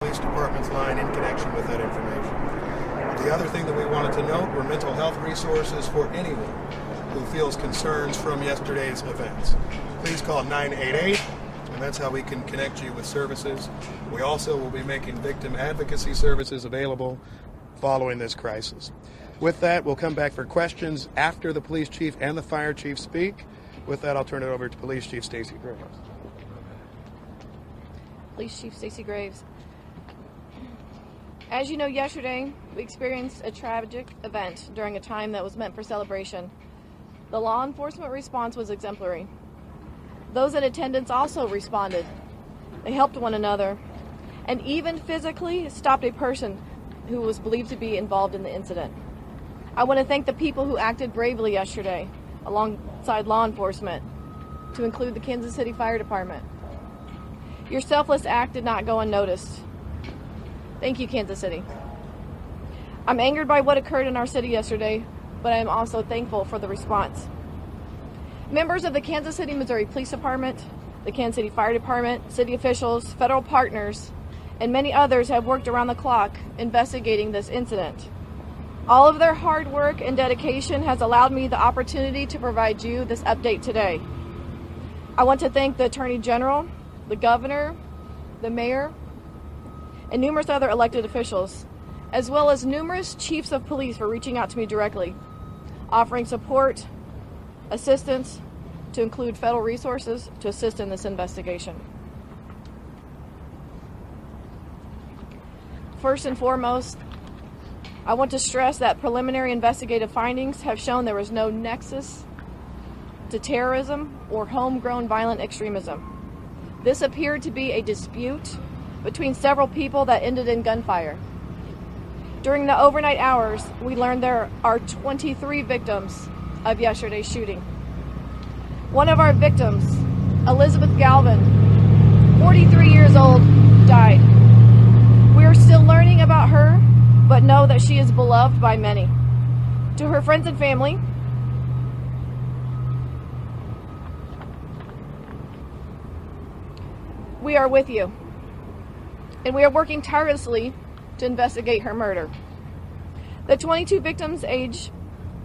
police department's line in connection with that information. The other thing that we wanted to note were mental health resources for anyone who feels concerns from yesterday's events. Please call 988, and that's how we can connect you with services. We also will be making victim advocacy services available following this crisis. With that, we'll come back for questions after the police chief and the fire chief speak. With that, I'll turn it over to Police Chief Stacey Graves. Police Chief Stacey Graves. As you know, yesterday we experienced a tragic event during a time that was meant for celebration. The law enforcement response was exemplary. Those in attendance also responded. They helped one another and even physically stopped a person who was believed to be involved in the incident. I want to thank the people who acted bravely yesterday alongside law enforcement, to include the Kansas City Fire Department. Your selfless act did not go unnoticed. Thank you, Kansas City. I'm angered by what occurred in our city yesterday, but I am also thankful for the response. Members of the Kansas City, Missouri Police Department, the Kansas City Fire Department, city officials, federal partners, and many others have worked around the clock investigating this incident. All of their hard work and dedication has allowed me the opportunity to provide you this update today. I want to thank the Attorney General, the Governor, the Mayor, and numerous other elected officials, as well as numerous chiefs of police for reaching out to me directly, offering support, assistance, to include federal resources to assist in this investigation. First and foremost, I want to stress that preliminary investigative findings have shown there was no nexus to terrorism or homegrown violent extremism. This appeared to be a dispute between several people that ended in gunfire. During the overnight hours, we learned there are 23 victims of yesterday's shooting. One of our victims, Elizabeth Galvin, 43 years old, died. We are still learning about her, but know that she is beloved by many. To her friends and family, we are with you, and we are working tirelessly to investigate her murder. The 22 victims' age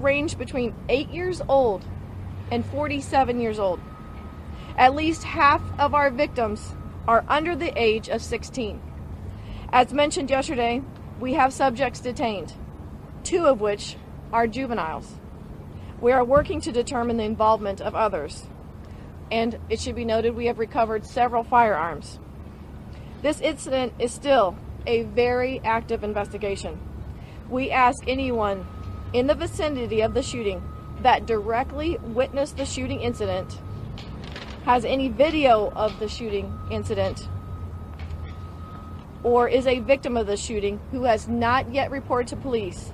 range between 8 years old and 47 years old. At least half of our victims are under the age of 16. As mentioned yesterday, we have subjects detained, 2 of which are juveniles. We are working to determine the involvement of others, and it should be noted we have recovered several firearms. This incident is still a very active investigation. We ask anyone in the vicinity of the shooting that directly witnessed the shooting incident, has any video of the shooting incident, or is a victim of the shooting who has not yet reported to police,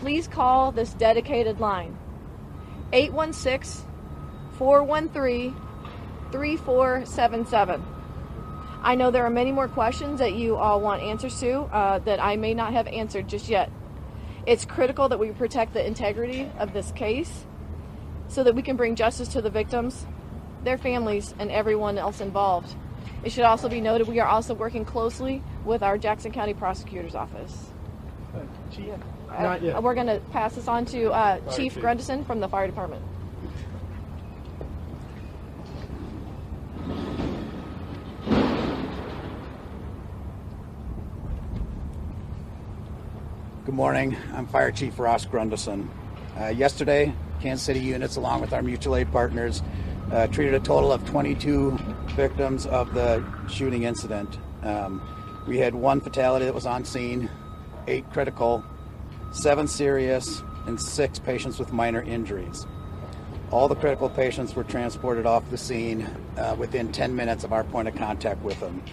please call this dedicated line, 816-413-3477. I know there are many more questions that you all want answers to that I may not have answered just yet. It's critical that we protect the integrity of this case so that we can bring justice to the victims, their families, and everyone else involved. It should also be noted we are also working closely with our Jackson County Prosecutor's Office. Chief? Not yet. We're going to pass this on to Chief Grundison from the Fire Department. Good morning. I'm Fire Chief Ross Grundison. Yesterday, Kansas City units, along with our mutual aid partners, treated a total of 22 victims of the shooting incident. We had 1 fatality that was on scene, 8 critical, 7 serious, and 6 patients with minor injuries. All the critical patients were transported off the scene within 10 minutes of our point of contact with them.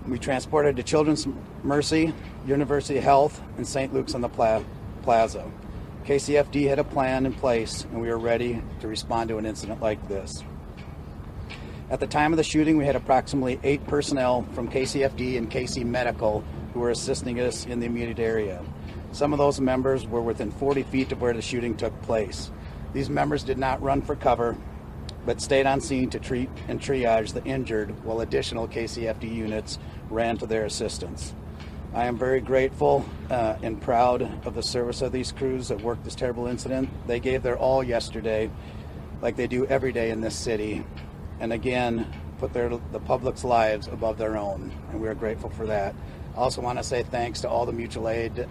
We transported to Children's Mercy, University Health, and St. Luke's on the Plaza. KCFD had a plan in place, and we were ready to respond to an incident like this. At the time of the shooting, we had approximately 8 personnel from KCFD and KC Medical who were assisting us in the immediate area. Some of those members were within 40 feet of where the shooting took place. These members did not run for cover, but stayed on scene to treat and triage the injured, while additional KCFD units ran to their assistance. I am very grateful and proud of the service of these crews that worked this terrible incident. They gave their all yesterday, like they do every day in this city, and again, put the public's lives above their own, and we are grateful for that. I also want to say thanks to all the mutual aid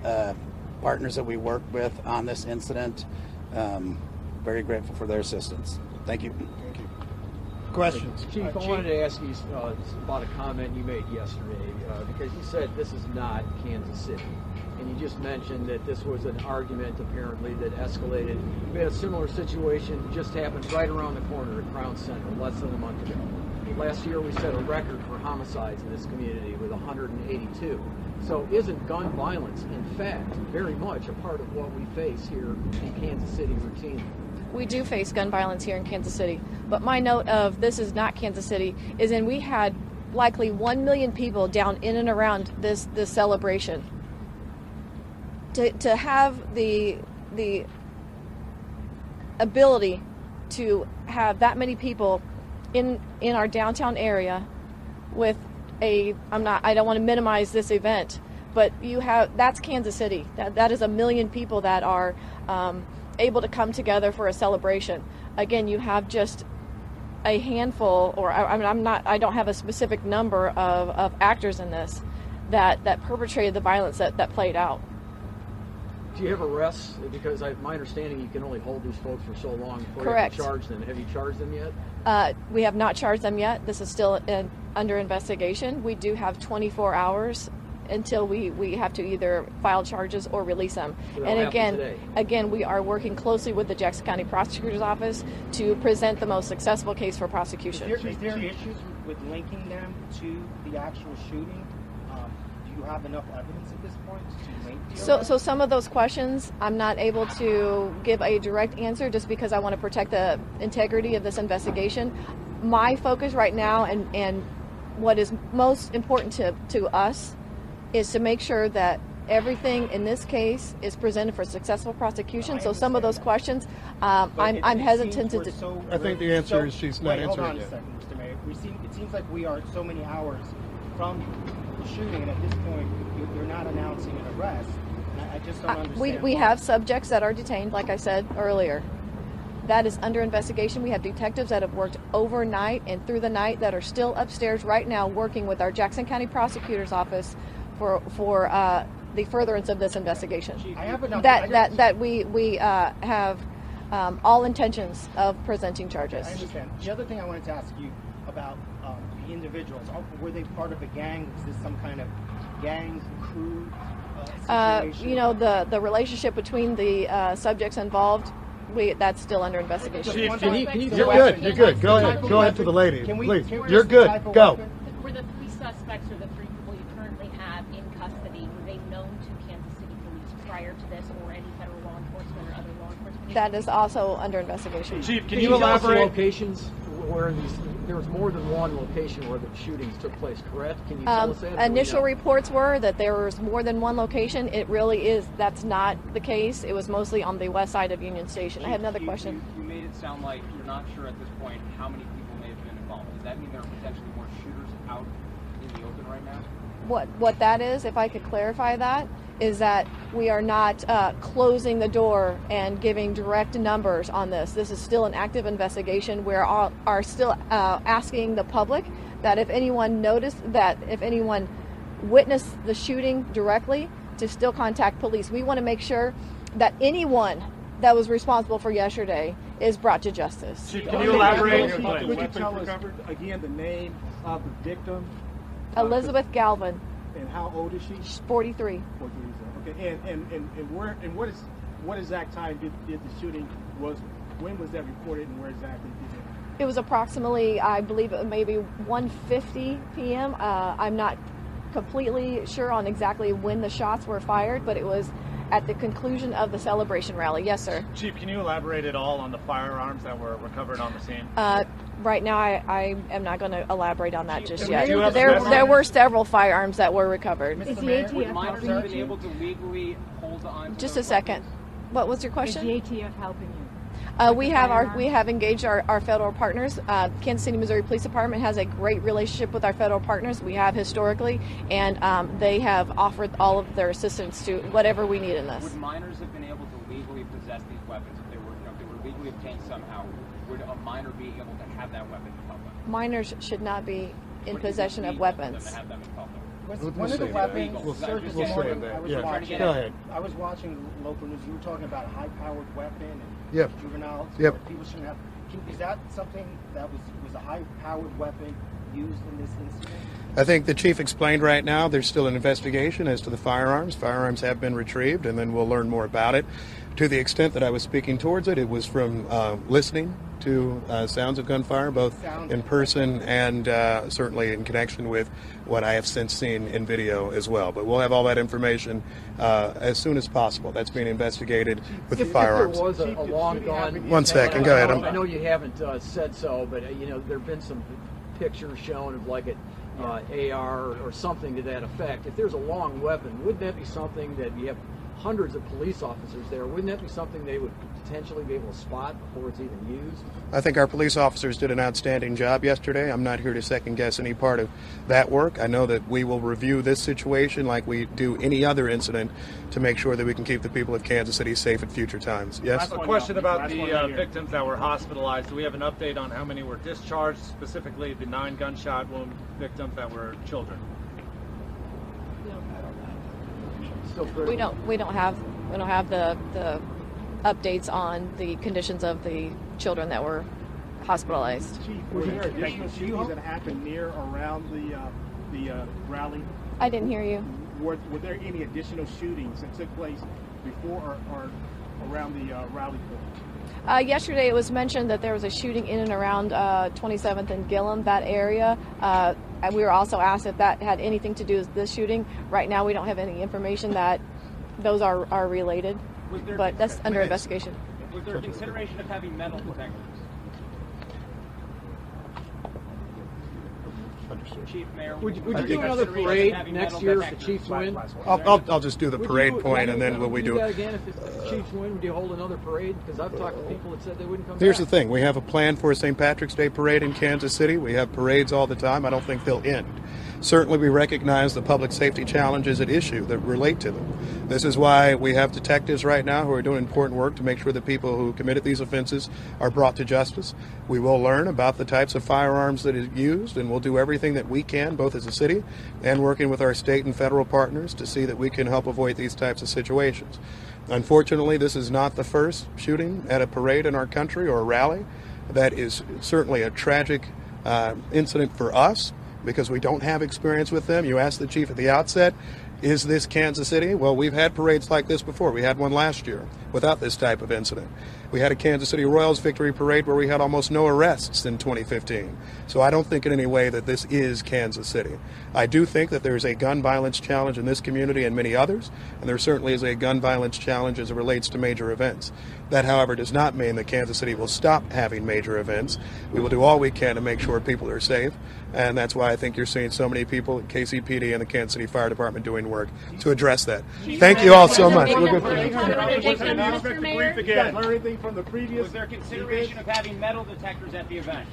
partners that we worked with on this incident. Very grateful for their assistance. Thank you. Thank you. Questions? Chief, I wanted to ask you about a comment you made yesterday, because you said this is not Kansas City. And you just mentioned that this was an argument, apparently, that escalated. We had a similar situation just happened right around the corner at Crown Center less than a month ago. Last year we set a record for homicides in this community with 182. So isn't gun violence, in fact, very much a part of what we face here in Kansas City routinely? We do face gun violence here in Kansas City, but my note of this is not Kansas City is in we had likely 1 million people down in and around this celebration. To have the ability to have that many people in our downtown area with I don't want to minimize this event, but that's Kansas City. That is 1 million people that are able to come together for a celebration. Again, you have just a handful, or I don't have a specific number of actors in this that perpetrated the violence that played out. Do you have arrests? Because my understanding, you can only hold these folks for so long before Correct. you have to charge them. Have you charged them yet? We have not charged them yet. This is still under investigation. We do have 24 hours until we have to either file charges or release them. So and again, we are working closely with the Jackson County Prosecutor's Office to present the most successful case for prosecution. Is there issues with linking them to the actual shooting? Do you have enough evidence at this point to link the So some of those questions I'm not able to give a direct answer just because I want to protect the integrity of this investigation. My focus right now and what is most important to us is to make sure that everything in this case is presented for successful prosecution. So some of those questions, I'm hesitant to. I think the answer is she's not hold answering on yet. a second, Mr. Mayor. It seems like we are so many hours from the shooting, and at this point, you're not announcing an arrest. I just don't understand. We have subjects that are detained, like I said earlier. That is under investigation. We have detectives that have worked overnight and through the night that are still upstairs right now working with our Jackson County Prosecutor's Office for the furtherance of this investigation. I have enough. That we have all intentions of presenting charges. I understand. The other thing I wanted to ask you about the individuals. Were they part of a gang? Was this some kind of gang crew situation? The relationship between the subjects involved, that's still under investigation. Chief, You're good. Go ahead to the lady, please. You're good. Go. Were the three suspects or the three people you currently have in custody, were they known to Kansas City Police prior to this, or any federal law enforcement or other law enforcement? That is also under investigation. Chief, Can you tell us the locations where there was more than one location where the shootings took place, correct? Can you tell us that? Initial reports were that there was more than one location. It really is. That's not the case. It was mostly on the west side of Union Station. I have another question. You made it sound like you're not sure at this point how many people may have been involved. Does that mean there are potentially more shooters out in the open right now? What that is, if I could clarify that, is that we are not closing the door and giving direct numbers on this. This is still an active investigation. We are still asking the public that if anyone if anyone witnessed the shooting directly, to still contact police. We want to make sure that anyone that was responsible for yesterday is brought to justice. Chief, can you elaborate? Could you tell us again the name of the victim? Elizabeth Galvin. And how old is she? She's 43. 43. Okay. And what exact time did the shooting when was that reported and where exactly did it? It was approximately, I believe, maybe 1:50 p.m. I'm not completely sure on exactly when the shots were fired, but it was at the conclusion of the celebration rally. Yes, sir. Chief, can you elaborate at all on the firearms that were recovered on the scene? Right now, I am not going to elaborate on that just yet. Do you have There were several firearms that were recovered. Is the ATF helping you? Been able to legally hold on to Just those a second. weapons? What was your question? Is the ATF helping you? We have engaged our federal partners. Kansas City, Missouri Police Department has a great relationship with our federal partners. We have historically, and they have offered all of their assistance to whatever we need in this. Would minors have been able to legally possess these weapons if they were legally obtained somehow? Would a minor be able to have that weapon in public? Minors should not be in possession of weapons. To have them in public? One of the weapons We'll surfaced say this morning. that. I was Yeah. watching. Go ahead. I was watching local news. You were talking about a high-powered weapon and Yep. juveniles. Yep. That people shouldn't have. Is that something that was a high-powered weapon used in this incident? I think the chief explained right now there's still an investigation as to the firearms. Firearms have been retrieved, and then we'll learn more about it. To the extent that I was speaking towards it, it was from listening to sounds of gunfire, both in person and certainly in connection with what I have since seen in video as well. But we'll have all that information as soon as possible. That's being investigated with the firearms. If there was a long gun. One second, go ahead. I know you haven't said so, but there have been some pictures shown of like an AR or something to that effect. If there's a long weapon, wouldn't that be something that you have hundreds of police officers there? Wouldn't that be something they would potentially be able to spot before it's even used? I think our police officers did an outstanding job yesterday. I'm not here to second guess any part of that work. I know that we will review this situation like we do any other incident to make sure that we can keep the people of Kansas City safe at future times. Yes? A question about the victims that were hospitalized. Do we have an update on how many were discharged, specifically the 9 gunshot wound victims that were children? We don't have the updates on the conditions of the children that were hospitalized. Chief, were there additional shootings that happened near or around the rally? I didn't hear you. Were there any additional shootings that took place before or around the rally point? Yesterday it was mentioned that there was a shooting in and around 27th and Gillum, that area. And we were also asked if that had anything to do with this shooting. Right now we don't have any information that those are related, but that's under investigation. Was there consideration of having metal detectors? Chief, Mayor, would you do another parade next year if the Chiefs win? I'll just do the parade point, and then will we do that again if the Chiefs win? Would you hold another parade? Because I've talked to people that said they wouldn't come Here's back. the thing. We have a plan for a St. Patrick's Day parade in Kansas City. We have parades all the time. I don't think they'll end. Certainly we recognize the public safety challenges at issue that relate to them. This is why we have detectives right now who are doing important work to make sure that people who committed these offenses are brought to justice. We will learn about the types of firearms that are used, and we'll do everything that we can, both as a city and working with our state and federal partners, to see that we can help avoid these types of situations. Unfortunately, this is not the first shooting at a parade in our country or a rally. That is certainly a tragic incident for us, because we don't have experience with them. You asked the chief at the outset, is this Kansas City? Well, we've had parades like this before. We had one last year without this type of incident. We had a Kansas City Royals victory parade where we had almost no arrests in 2015. So I don't think in any way that this is Kansas City. I do think that there's a gun violence challenge in this community and many others, and there certainly is a gun violence challenge as it relates to major events. That, however, does not mean that Kansas City will stop having major events. We will do all we can to make sure people are safe, and that's why I think you're seeing so many people at KCPD and the Kansas City Fire Department doing work to address that. Thank you all so much. We're good for From the previous was there consideration of having metal detectors at the event?